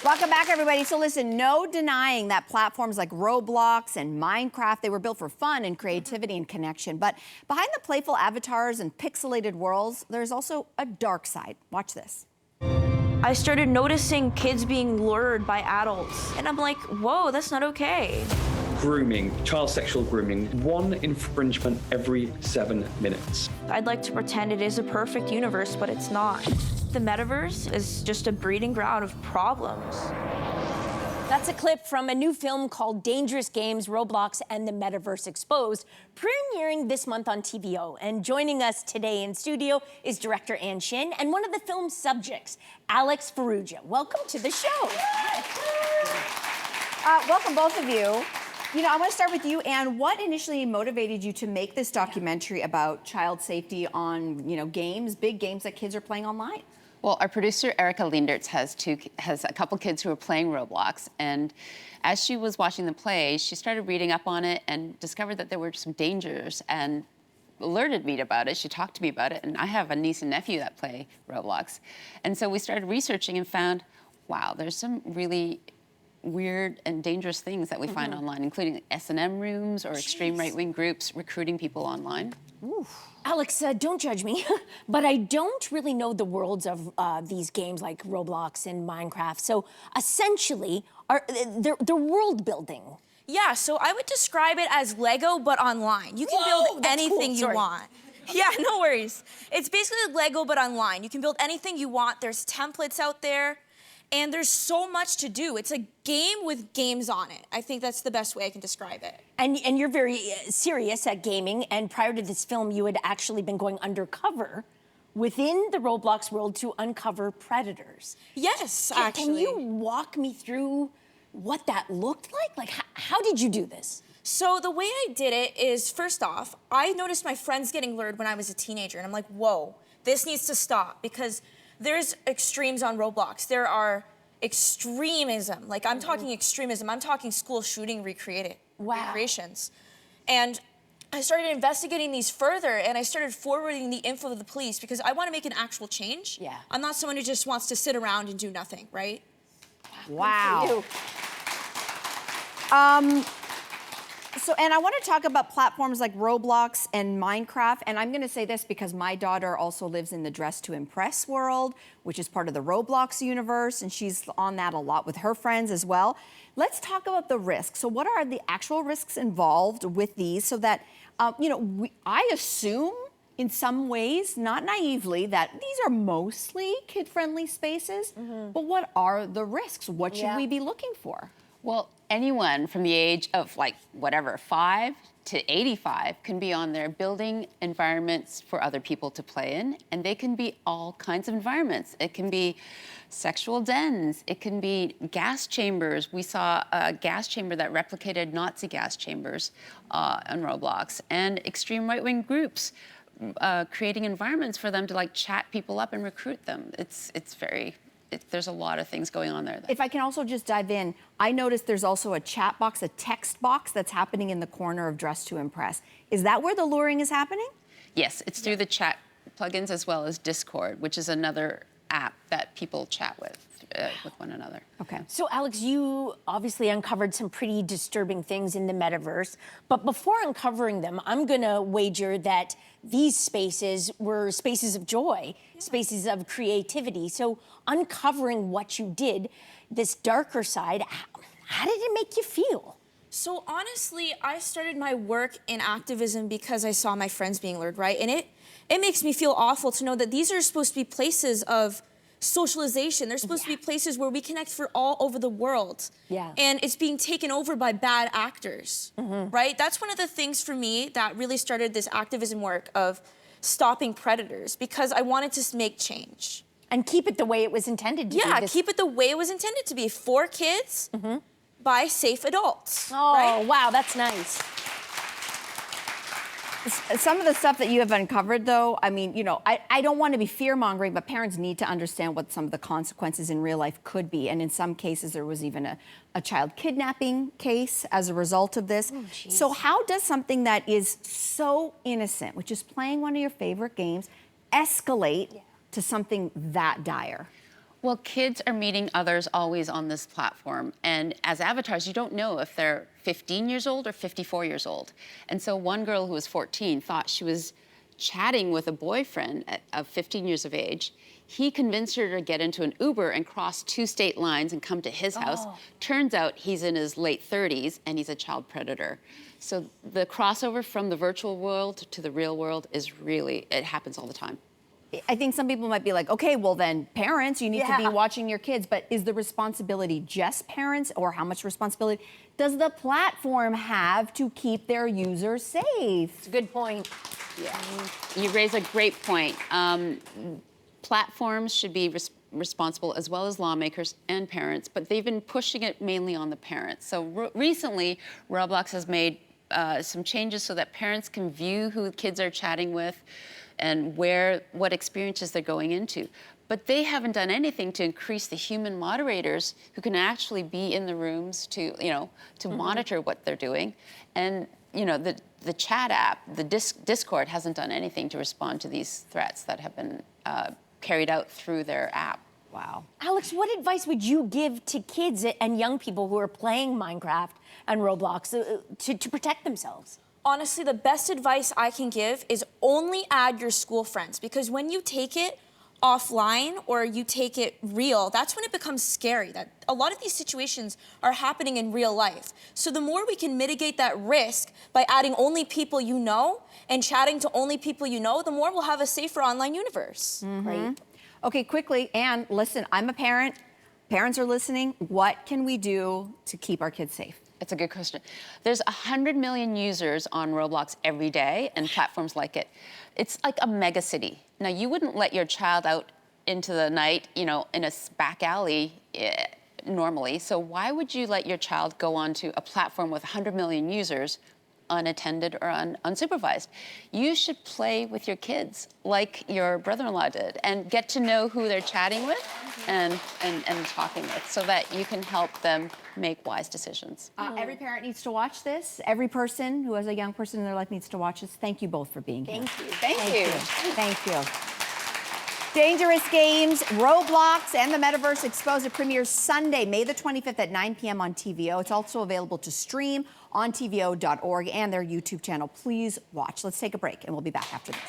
Welcome back, everybody. So listen, no denying that platforms like Roblox and Minecraft, they were built for fun and creativity and connection. But behind the playful avatars and pixelated worlds, there's also a dark side. Watch this. I started noticing kids being lured by adults. And I'm like, whoa, that's not okay. Grooming, child sexual grooming, one infringement every 7 minutes. I'd like to pretend it is a perfect universe, but it's not. The metaverse is just a breeding ground of problems. That's a clip from a new film called Dangerous Games, Roblox and the Metaverse Exposed, premiering this month on TVO. And joining us today in studio is director Shin and one of the film's subjects, Alex Farrugia. Welcome to the show. Welcome, both of you. You know, I want to start with you, Anne. What initially motivated you to make this documentary about child safety on, games, big games that kids are playing online? Well, our producer, Erica Leendertz, has a couple kids who are playing Roblox, and as she was watching them play, she started reading up on it and discovered that there were some dangers and alerted me about it. She talked to me about it, and I have a niece and nephew that play Roblox. And so we started researching and found, wow, there's some really weird and dangerous things that we find online, including S&M rooms or extreme right-wing groups recruiting people online. Oof. Alex, don't judge me, but I don't really know the worlds of these games like Roblox and Minecraft. So essentially, they're world building. Yeah, so I would describe it as Lego, but online. You can build anything you want. Yeah, no worries. It's basically Lego, but online. You can build anything you want. There's templates out there. And there's so much to do. It's a game with games on it. I think that's the best way I can describe it. And you're very serious at gaming, and prior to this film, you had actually been going undercover within the Roblox world to uncover predators. Yes, actually. Can you walk me through what that looked like? Like, how did you do this? So the way I did it is, first off, I noticed my friends getting lured when I was a teenager, and I'm like, whoa, this needs to stop, because there's extremes on Roblox. There are extremism. Like, I'm talking extremism. I'm talking school shooting recreations. And I started investigating these further, and I started forwarding the info to the police because I want to make an actual change. Yeah. I'm not someone who just wants to sit around and do nothing, right? Wow. So, and I want to talk about platforms like Roblox and Minecraft, and I'm going to say this because my daughter also lives in the Dress to Impress world, which is part of the Roblox universe, and she's on that a lot with her friends as well. Let's talk about the risks. So what are the actual risks involved with these so that, I assume in some ways, not naively, that these are mostly kid-friendly spaces, but what are the risks? What should we be looking for? Well, anyone from the age of 5 to 85 can be on there building environments for other people to play in, and they can be all kinds of environments. It can be sexual dens, it can be gas chambers. We saw a gas chamber that replicated Nazi gas chambers on Roblox, and extreme right-wing groups creating environments for them to chat people up and recruit them. There's a lot of things going on there. If I can also just dive in, I noticed there's also a chat box, a text box that's happening in the corner of Dress to Impress. Is that where the luring is happening? Yes, it's through the chat plugins as well as Discord, which is another app that people chat with one another. Okay. So, Alex, you obviously uncovered some pretty disturbing things in the metaverse, but before uncovering them, I'm gonna wager that these spaces were spaces of joy, spaces of creativity. So, uncovering what you did, this darker side, how did it make you feel? So honestly, I started my work in activism because I saw my friends being lured, right? And it makes me feel awful to know that these are supposed to be places of socialization. They're supposed to be places where we connect for all over the world. Yeah. And it's being taken over by bad actors, right? That's one of the things for me that really started this activism work of stopping predators, because I wanted to make change. And keep it the way it was intended to be. Yeah, keep it the way it was intended to be, for kids by safe adults. Oh, right? wow, that's nice. Some of the stuff that you have uncovered, though, I mean, I don't want to be fear-mongering, but parents need to understand what some of the consequences in real life could be. And in some cases, there was even a child kidnapping case as a result of this. Oh, so how does something that is so innocent, which is playing one of your favorite games, escalate to something that dire? Well, kids are meeting others always on this platform. And as avatars, you don't know if they're 15 years old or 54 years old. And so one girl who was 14 thought she was chatting with a boyfriend of 15 years of age. He convinced her to get into an Uber and cross 2 state lines and come to his house. Turns out he's in his late 30s and he's a child predator. So the crossover from the virtual world to the real world is really, it happens all the time. I think some people might be like, okay, well then parents, you need to be watching your kids, but is the responsibility just parents, or how much responsibility does the platform have to keep their users safe? It's a good point. Yeah, you raise a great point. Platforms should be responsible, as well as lawmakers and parents, but they've been pushing it mainly on the parents. So recently, Roblox has made some changes so that parents can view who kids are chatting with and what experiences they're going into. But they haven't done anything to increase the human moderators who can actually be in the rooms to, to monitor what they're doing. And, the chat app, the Discord hasn't done anything to respond to these threats that have been carried out through their app. Wow. Alex, what advice would you give to kids and young people who are playing Minecraft and Roblox to protect themselves? Honestly, the best advice I can give is only add your school friends, because when you take it offline or you take it real, that's when it becomes scary. That a lot of these situations are happening in real life. So the more we can mitigate that risk by adding only people you know and chatting to only people you know, the more we'll have a safer online universe. Great. Okay, quickly, Anne, listen, I'm a parent. Parents are listening. What can we do to keep our kids safe? It's a good question. There's 100 million users on Roblox every day and platforms like it. It's like a mega city. Now, you wouldn't let your child out into the night, in a back alley normally. So why would you let your child go onto a platform with 100 million users unattended or unsupervised? You should play with your kids like your brother-in-law did and get to know who they're chatting with and talking with, so that you can help them make wise decisions. Every parent needs to watch this. Every person who has a young person in their life needs to watch this. Thank you both for being here. Thank you. Thank you. Dangerous Games, Roblox, and the Metaverse Exposed. It premieres Sunday, May the 25th at 9 p.m. on TVO. It's also available to stream on TVO.org and their YouTube channel. Please watch. Let's take a break, and we'll be back after this.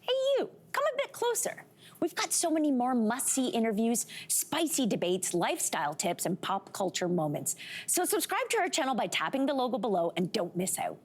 Hey, you, come a bit closer. We've got so many more must-see interviews, spicy debates, lifestyle tips, and pop culture moments. So subscribe to our channel by tapping the logo below and don't miss out.